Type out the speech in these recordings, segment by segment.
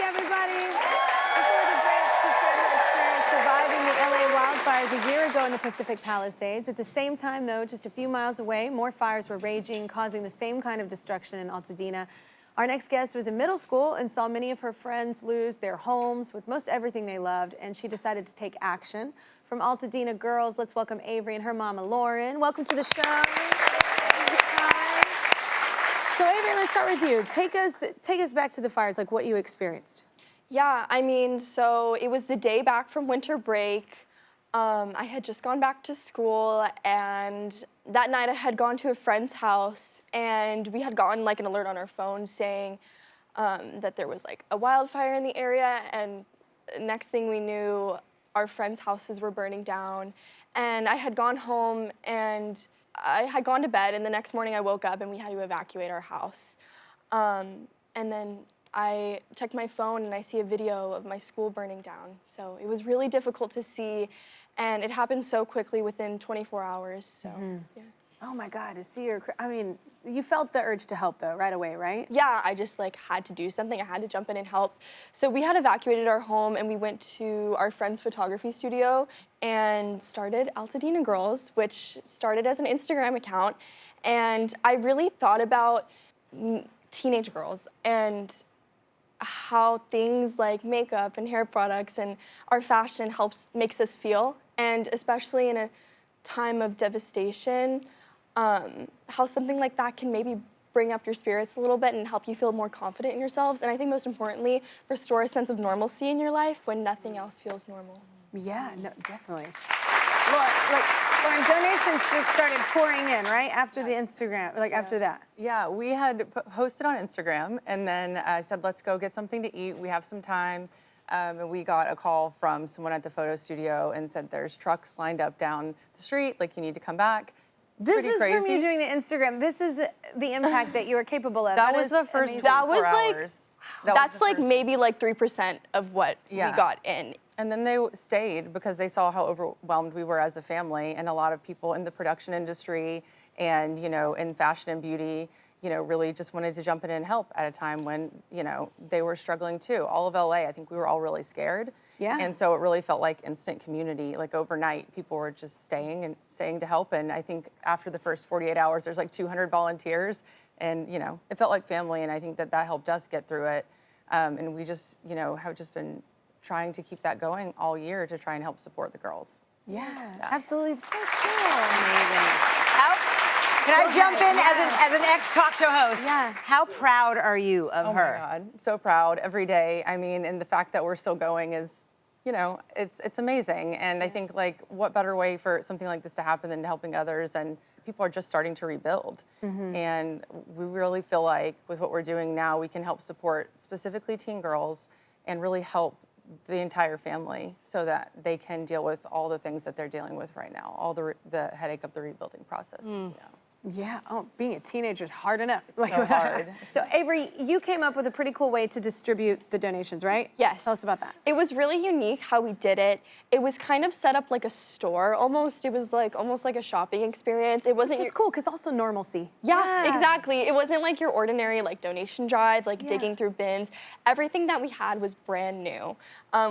everybody. Before the break, she shared her experience surviving the LA wildfires a year ago in the Pacific Palisades. At the same time, though, just a few miles away, more fires were raging, causing the same kind of destruction in Altadena. Our next guest was in middle school and saw many of her friends lose their homes with most everything they loved, and she decided to take action. From Altadena girls, let's welcome Avery and her mama, Lauren. Welcome to the show. Hi. So Avery, let's start with you. Take us back to the fires, like what you experienced. Yeah, I mean, so it was the day back from winter break. I had just gone back to school, and that night I had gone to a friend's house, and we had gotten like an alert on our phone saying that there was like a wildfire in the area, and next thing we knew, our friends' houses were burning down. And I had gone home, and I had gone to bed, and the next morning I woke up and we had to evacuate our house. And then I checked my phone and I see a video of my school burning down. So it was really difficult to see, and it happened so quickly within 24 hours, so yeah. Oh my God, to see I mean, you felt the urge to help though, right away, right? Yeah, I just like had to do something. I had to jump in and help. So we had evacuated our home and we went to our friend's photography studio and started Altadena Girls, which started as an Instagram account. And I really thought about teenage girls and how things like makeup and hair products and our fashion makes us feel, and especially in a time of devastation, how something like that can maybe bring up your spirits a little bit and help you feel more confident in yourselves, and I think most importantly, restore a sense of normalcy in your life when nothing else feels normal. Yeah, no, definitely. Lauren, donations just started pouring in, right? After the Instagram, after that. Yeah, we had posted on Instagram, and then I said, let's go get something to eat. We have some time. And we got a call from someone at the photo studio and said, there's trucks lined up down the street, like you need to come back. This is from you doing the Instagram. This is the impact that you are capable of. That was the first 24 hours. That's like maybe like 3% of what we got in. And then they stayed because they saw how overwhelmed we were as a family, and a lot of people in the production industry and, you know, in fashion and beauty, you know, really just wanted to jump in and help at a time when, you know, they were struggling too. All of LA, I think we were all really scared. Yeah. And so it really felt like instant community. Like overnight, people were just staying to help. And I think after the first 48 hours, there's like 200 volunteers, and, you know, it felt like family. And I think that helped us get through it. And we just, you know, have just been trying to keep that going all year to try and help support the girls. Yeah. Absolutely. So cool. Amazing. Can I jump in as an ex-talk show host? Yeah. How proud are you of her? Oh my God, so proud every day. I mean, and the fact that we're still going is, you know, it's amazing. And I think, like, what better way for something like this to happen than helping others? And people are just starting to rebuild. And we really feel like with what we're doing now, we can help support specifically teen girls and really help the entire family so that they can deal with all the things that they're dealing with right now, all the headache of the rebuilding process. Yeah, being a teenager is hard enough. So hard. So Avery, you came up with a pretty cool way to distribute the donations, right? Yes. Tell us about that. It was really unique how we did it. It was kind of set up like a store almost. It was like almost like a shopping experience. It wasn't Which is cool, because also normalcy. Yeah, exactly. It wasn't like your ordinary like donation drive, like digging through bins. Everything that we had was brand new.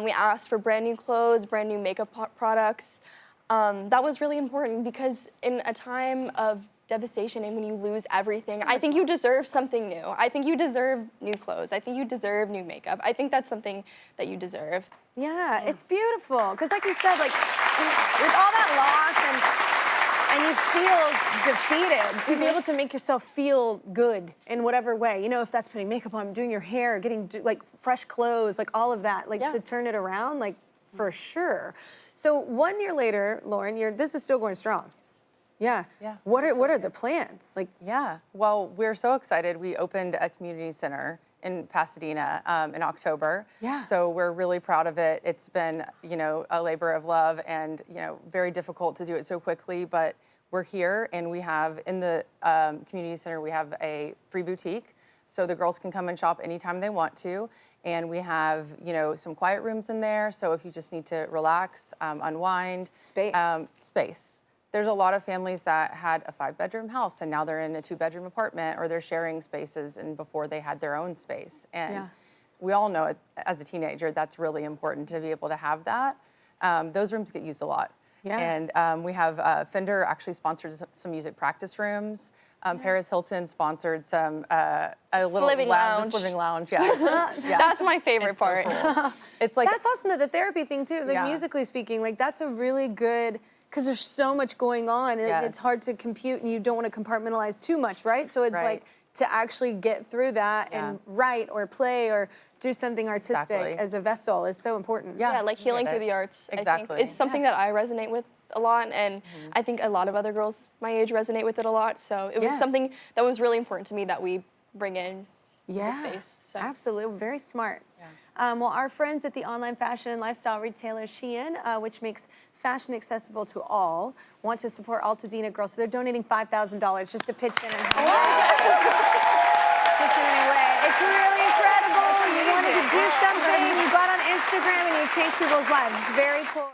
We asked for brand new clothes, brand new makeup products. That was really important because in a time of devastation and when you lose everything, I think you deserve something new. I think you deserve new clothes. I think you deserve new makeup. I think that's something that you deserve. Yeah, it's beautiful. Because like you said, like with all that loss and you feel defeated, to be able to make yourself feel good in whatever way, you know, if that's putting makeup on, doing your hair, getting like fresh clothes, like all of that, like to turn it around, like for sure. So 1 year later, Lauren, this is still going strong. Yeah. What are the plans? Like, well, we're so excited. We opened a community center in Pasadena in October. Yeah. So we're really proud of it. It's been, you know, a labor of love and, you know, very difficult to do it so quickly, but we're here, and we have in the community center, we have a free boutique. So the girls can come and shop anytime they want to. And we have, you know, some quiet rooms in there. So if you just need to relax, unwind. Space. There's a lot of families that had a 5-bedroom house and now they're in a 2-bedroom apartment, or they're sharing spaces and before they had their own space. And we all know it, as a teenager, that's really important to be able to have that. Those rooms get used a lot. Yeah. And we have Fender actually sponsored some music practice rooms. Paris Hilton sponsored some a little Sliving lounge. The Sliving Lounge. Yeah, yeah. That's my favorite part. So cool. It's like That's awesome, the therapy thing too, like Yeah. musically speaking, like that's a really good, because there's so much going on, and it's Yes. hard to compute, and you don't want to compartmentalize too much, right? So it's Right. like to actually get through that and write or play or do something artistic Exactly. as a vessel is so important. Yeah. Yeah, like healing Yeah. through the arts, I Exactly. think, is something that I resonate with a lot, and I think a lot of other girls my age resonate with it a lot. So it was Yeah. something that was really important to me that we bring in Yeah, the space. So. absolutely, very smart. Well, our friends at the online fashion and lifestyle retailer Shein, which makes fashion accessible to all, want to support Altadena girls. So they're donating $5,000 just to pitch in and help. Just in any way. It's really incredible. You wanted to do something, you got on Instagram and you changed people's lives. It's very cool.